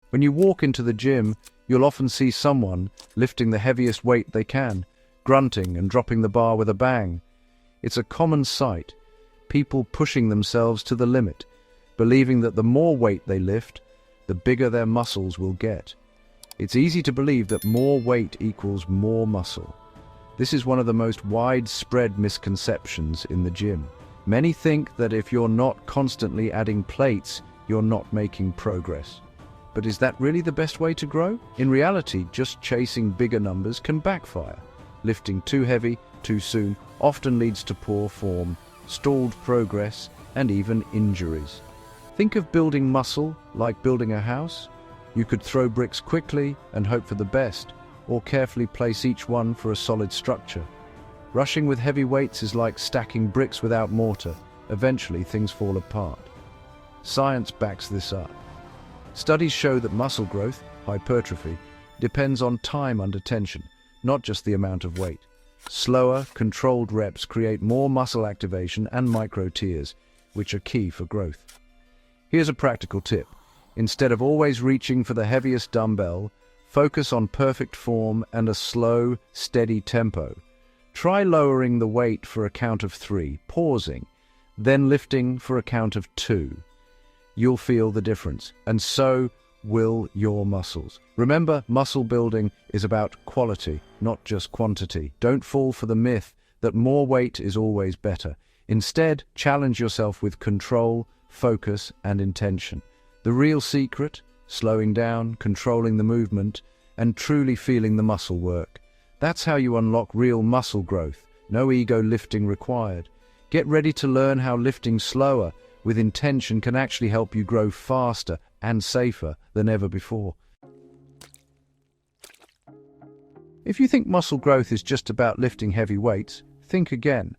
When you walk into the gym, you'll often see someone lifting the heaviest weight they can, grunting and dropping the bar with a bang. It's a common sight, people pushing themselves to the limit, believing that the more weight they lift, the bigger their muscles will get. It's easy to believe that more weight equals more muscle. This is one of the most widespread misconceptions in the gym. Many think that if you're not constantly adding plates, you're not making progress. But is that really the best way to grow? In reality, just chasing bigger numbers can backfire. Lifting too heavy, too soon, often leads to poor form, stalled progress, and even injuries. Think of building muscle like building a house. You could throw bricks quickly and hope for the best, or carefully place each one for a solid structure. Rushing with heavy weights is like stacking bricks without mortar. Eventually, things fall apart. Science backs this up. Studies show that muscle growth, hypertrophy, depends on time under tension, not just the amount of weight. Slower, controlled reps create more muscle activation and micro tears, which are key for growth. Here's a practical tip. Instead of always reaching for the heaviest dumbbell, focus on perfect form and a slow, steady tempo. Try lowering the weight for a count of 3, pausing, then lifting for a count of 2. You'll feel the difference, and so will your muscles. Remember, muscle building is about quality, not just quantity. Don't fall for the myth that more weight is always better. Instead, challenge yourself with control, focus, and intention. The real secret? Slowing down, controlling the movement, and truly feeling the muscle work. That's how you unlock real muscle growth. No ego lifting required. Get ready to learn how lifting slower with intention can actually help you grow faster and safer than ever before. If you think muscle growth is just about lifting heavy weights, think again.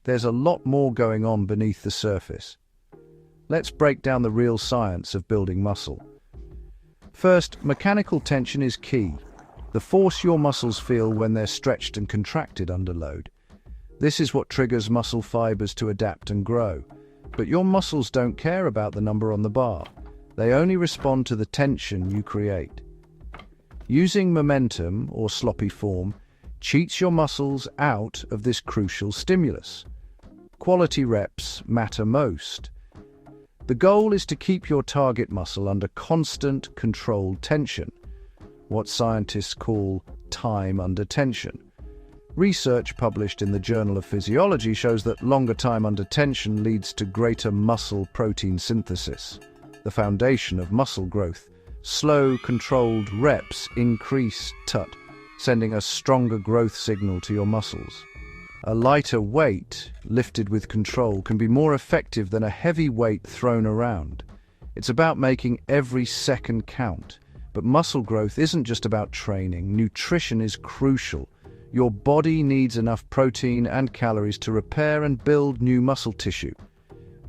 There's a lot more going on beneath the surface. Let's break down the real science of building muscle. First, mechanical tension is key. The force your muscles feel when they're stretched and contracted under load. This is what triggers muscle fibers to adapt and grow. But your muscles don't care about the number on the bar. They only respond to the tension you create. Using momentum, or sloppy form, cheats your muscles out of this crucial stimulus. Quality reps matter most. The goal is to keep your target muscle under constant, controlled tension, what scientists call time under tension. Research published in the Journal of Physiology shows that longer time under tension leads to greater muscle protein synthesis, the foundation of muscle growth. Slow, controlled reps increase TUT, sending a stronger growth signal to your muscles. A lighter weight, lifted with control, can be more effective than a heavy weight thrown around. It's about making every second count. But muscle growth isn't just about training. Nutrition is crucial. Your body needs enough protein and calories to repair and build new muscle tissue.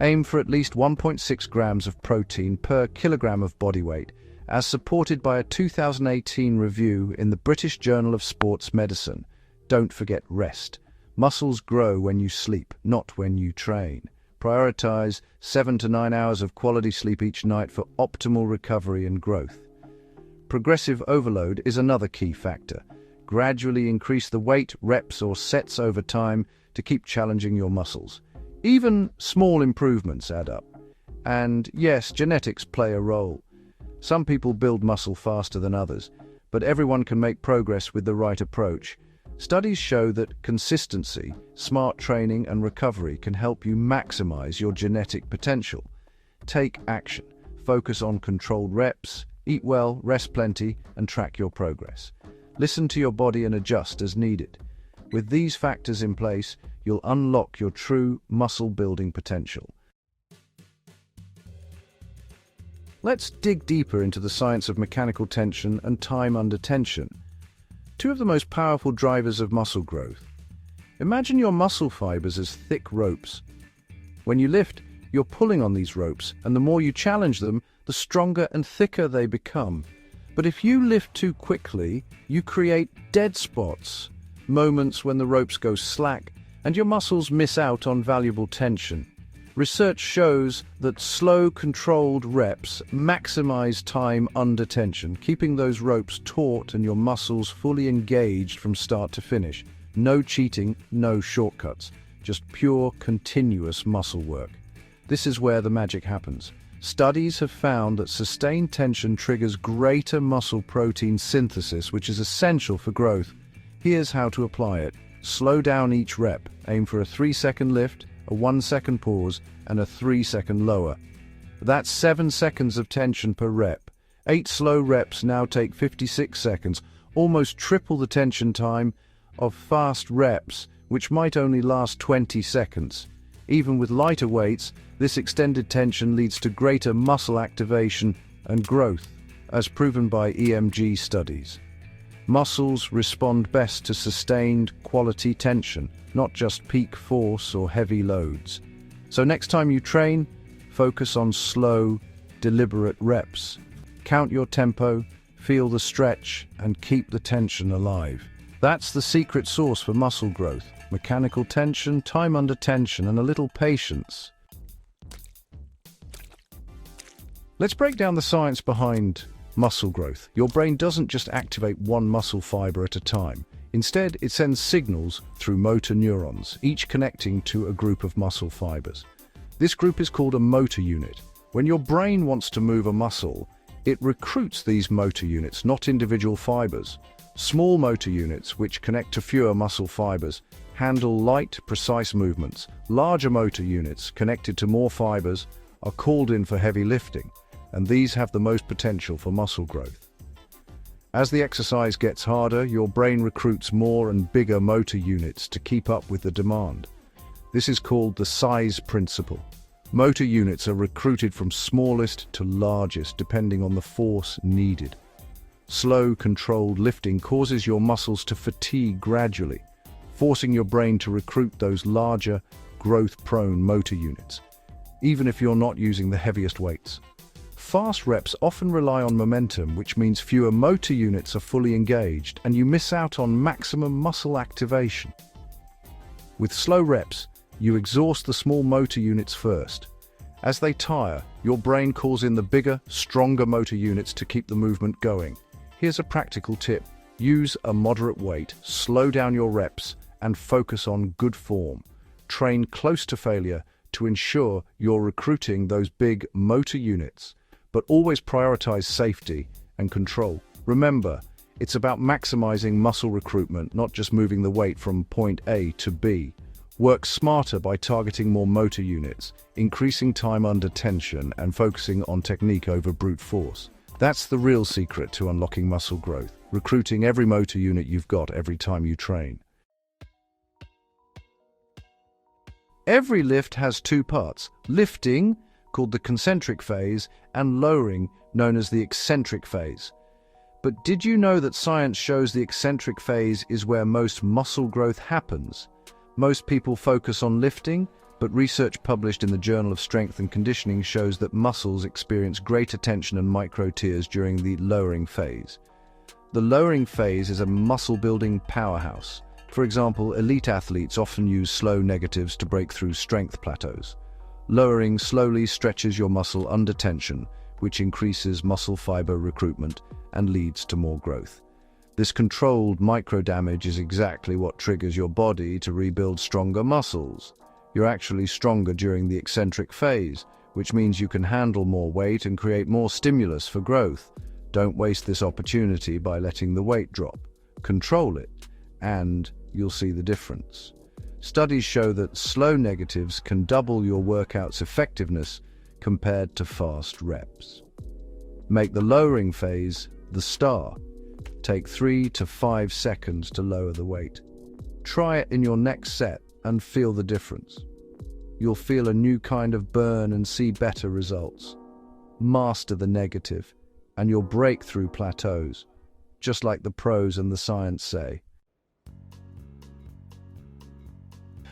Aim for at least 1.6 grams of protein per kilogram of body weight, as supported by a 2018 review in the British Journal of Sports Medicine. Don't forget rest. Muscles grow when you sleep, not when you train. Prioritize 7 to 9 hours of quality sleep each night for optimal recovery and growth. Progressive overload is another key factor. Gradually increase the weight, reps, or sets over time to keep challenging your muscles. Even small improvements add up. And yes, genetics play a role. Some people build muscle faster than others, but everyone can make progress with the right approach. Studies show that consistency, smart training, and recovery can help you maximize your genetic potential. Take action. Focus on controlled reps, eat well, rest plenty, and track your progress. Listen to your body and adjust as needed. With these factors in place, you'll unlock your true muscle-building potential. Let's dig deeper into the science of mechanical tension and time under tension, two of the most powerful drivers of muscle growth. Imagine your muscle fibers as thick ropes. When you lift, you're pulling on these ropes, and the more you challenge them, the stronger and thicker they become. But if you lift too quickly, you create dead spots, moments when the ropes go slack and your muscles miss out on valuable tension. Research shows that slow, controlled reps maximize time under tension, keeping those ropes taut and your muscles fully engaged from start to finish. No cheating, no shortcuts, just pure, continuous muscle work. This is where the magic happens. Studies have found that sustained tension triggers greater muscle protein synthesis, which is essential for growth. Here's how to apply it. Slow down each rep. Aim for a 3-second lift, a 1-second pause, and a 3-second lower. That's 7 seconds of tension per rep. 8 slow reps now take 56 seconds, almost triple the tension time of fast reps, which might only last 20 seconds. Even with lighter weights, this extended tension leads to greater muscle activation and growth, as proven by EMG studies. Muscles respond best to sustained, quality tension, not just peak force or heavy loads. So next time you train, focus on slow, deliberate reps. Count your tempo, feel the stretch, and keep the tension alive. That's the secret sauce for muscle growth. Mechanical tension, time under tension, and a little patience. Let's break down the science behind muscle growth. Your brain doesn't just activate one muscle fiber at a time. Instead, it sends signals through motor neurons, each connecting to a group of muscle fibers. This group is called a motor unit. When your brain wants to move a muscle, it recruits these motor units, not individual fibers. Small motor units, which connect to fewer muscle fibers, handle light, precise movements. Larger motor units, connected to more fibers, are called in for heavy lifting, and these have the most potential for muscle growth. As the exercise gets harder, your brain recruits more and bigger motor units to keep up with the demand. This is called the size principle. Motor units are recruited from smallest to largest, depending on the force needed. Slow, controlled lifting causes your muscles to fatigue gradually, forcing your brain to recruit those larger, growth-prone motor units, even if you're not using the heaviest weights. Fast reps often rely on momentum, which means fewer motor units are fully engaged, and you miss out on maximum muscle activation. With slow reps, you exhaust the small motor units first. As they tire, your brain calls in the bigger, stronger motor units to keep the movement going. Here's a practical tip. Use a moderate weight, slow down your reps, and focus on good form. Train close to failure to ensure you're recruiting those big motor units, but always prioritize safety and control. Remember, it's about maximizing muscle recruitment, not just moving the weight from point A to B. Work smarter by targeting more motor units, increasing time under tension, and focusing on technique over brute force. That's the real secret to unlocking muscle growth, recruiting every motor unit you've got every time you train. Every lift has two parts: lifting, called the concentric phase, and lowering, known as the eccentric phase. But did you know that science shows the eccentric phase is where most muscle growth happens? Most people focus on lifting, but research published in the Journal of Strength and Conditioning shows that muscles experience greater tension and micro tears during the lowering phase. The lowering phase is a muscle-building powerhouse. For example, elite athletes often use slow negatives to break through strength plateaus. Lowering slowly stretches your muscle under tension, which increases muscle fiber recruitment and leads to more growth. This controlled micro-damage is exactly what triggers your body to rebuild stronger muscles. You're actually stronger during the eccentric phase, which means you can handle more weight and create more stimulus for growth. Don't waste this opportunity by letting the weight drop. Control it, and you'll see the difference. Studies show that slow negatives can double your workout's effectiveness compared to fast reps. Make the lowering phase the star. Take 3 to 5 seconds to lower the weight. Try it in your next set and feel the difference. You'll feel a new kind of burn and see better results. Master the negative, and you'll break through plateaus, just like the pros and the science say.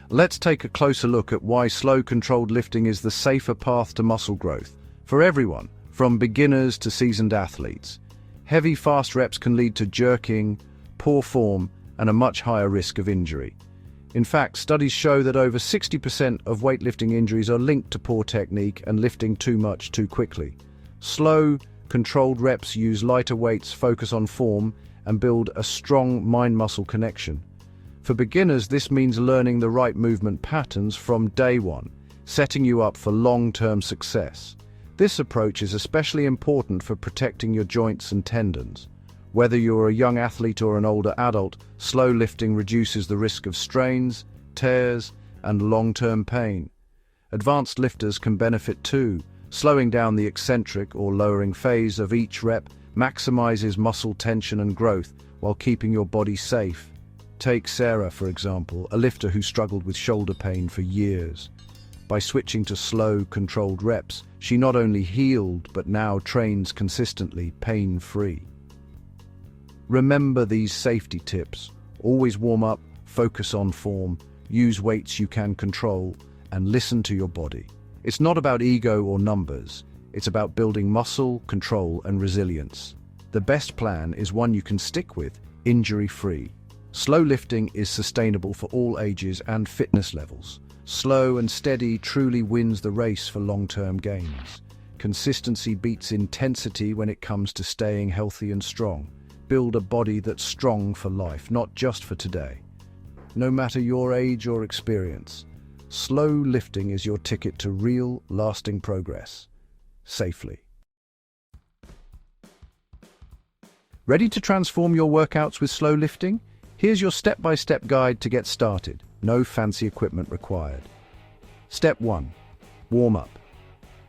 Let's take a closer look at why slow, controlled lifting is the safer path to muscle growth for everyone, from beginners to seasoned athletes. Heavy, fast reps can lead to jerking, poor form, and a much higher risk of injury. In fact, studies show that over 60% of weightlifting injuries are linked to poor technique and lifting too much too quickly. Slow, controlled reps use lighter weights, focus on form, and build a strong mind-muscle connection. For beginners, this means learning the right movement patterns from day one, setting you up for long-term success. This approach is especially important for protecting your joints and tendons. Whether you're a young athlete or an older adult, slow lifting reduces the risk of strains, tears, and long-term pain. Advanced lifters can benefit too. Slowing down the eccentric or lowering phase of each rep maximizes muscle tension and growth while keeping your body safe. Take Sarah, for example, a lifter who struggled with shoulder pain for years. By switching to slow, controlled reps, she not only healed but now trains consistently, pain-free. Remember these safety tips. Always warm up, focus on form, use weights you can control, and listen to your body. It's not about ego or numbers. It's about building muscle, control, and resilience. The best plan is one you can stick with, injury-free. Slow lifting is sustainable for all ages and fitness levels. Slow and steady truly wins the race for long-term gains. Consistency beats intensity when it comes to staying healthy and strong. Build a body that's strong for life, not just for today. No matter your age or experience, slow lifting is your ticket to real, lasting progress. Safely. Ready to transform your workouts with slow lifting? Here's your step-by-step guide to get started. No fancy equipment required. Step 1. Warm up.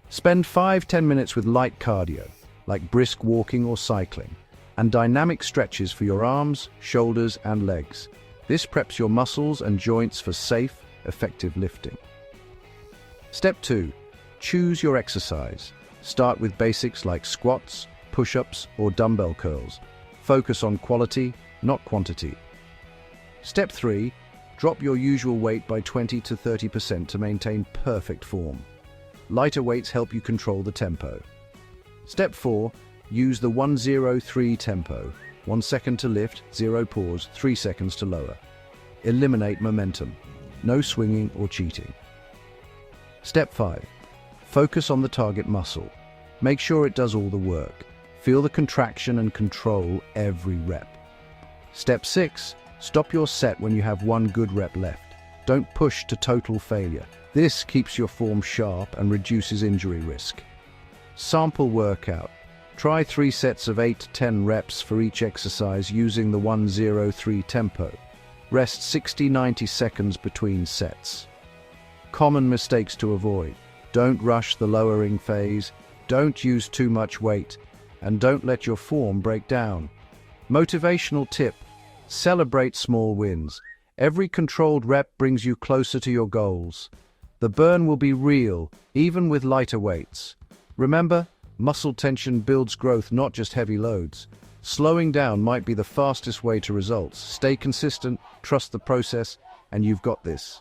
Spend 5-10 minutes with light cardio, like brisk walking or cycling, and dynamic stretches for your arms, shoulders, and legs. This preps your muscles and joints for safe, effective lifting. Step 2. Choose your exercise. Start with basics like squats, push-ups, or dumbbell curls. Focus on quality, not quantity. Step 3. Drop your usual weight by 20 to 30% to maintain perfect form. Lighter weights help you control the tempo. Step 4. Use the 1-0-3 tempo. 1 second to lift, 0 pause, 3 seconds to lower. Eliminate momentum. No swinging or cheating. Step 5. Focus on the target muscle. Make sure it does all the work. Feel the contraction and control every rep. Step 6. Stop your set when you have one good rep left. Don't push to total failure. This keeps your form sharp and reduces injury risk. Sample workout. Try 3 sets of 8 to 10 reps for each exercise using the 1-0-3 tempo. Rest 60-90 seconds between sets. Common mistakes to avoid. Don't rush the lowering phase, don't use too much weight, and don't let your form break down. Motivational tip: celebrate small wins. Every controlled rep brings you closer to your goals. The burn will be real, even with lighter weights. Remember, muscle tension builds growth, not just heavy loads. Slowing down might be the fastest way to results. Stay consistent, trust the process, and you've got this.